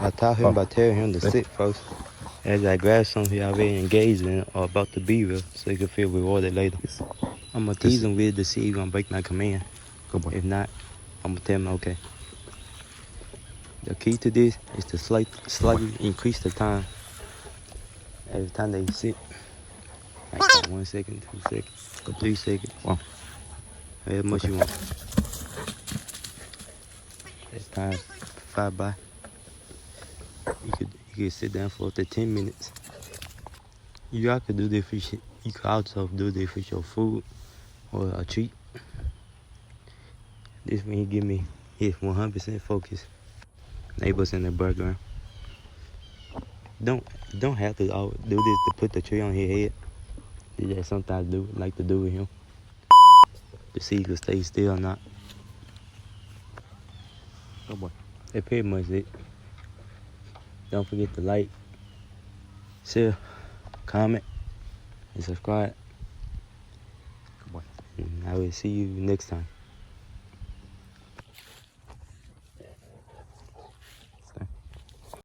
I taught him by telling him to sit first. As I grab something he already engaged in or about to be with, so he can feel rewarded later. I'm gonna tease him with to see if he's gonna break my command. Good boy. If not, I'm gonna tell him okay. The key to this is to slightly increase the time. Every time they sit, like 1 second, 2 seconds, 3 seconds. Wow. However much you want. As time fly by, you could sit down for up to 10 minutes. You could do this for shit. You could also do this for your food or a treat. This when he give me his 100% focus. Neighbors in the background. Don't have to do this to put the tree on his head. It's just something I like to do with him. To see if he can stay still or not. Good boy. That's pretty much it. Don't forget to like, share, comment, and subscribe. Good boy. And I will see you next time.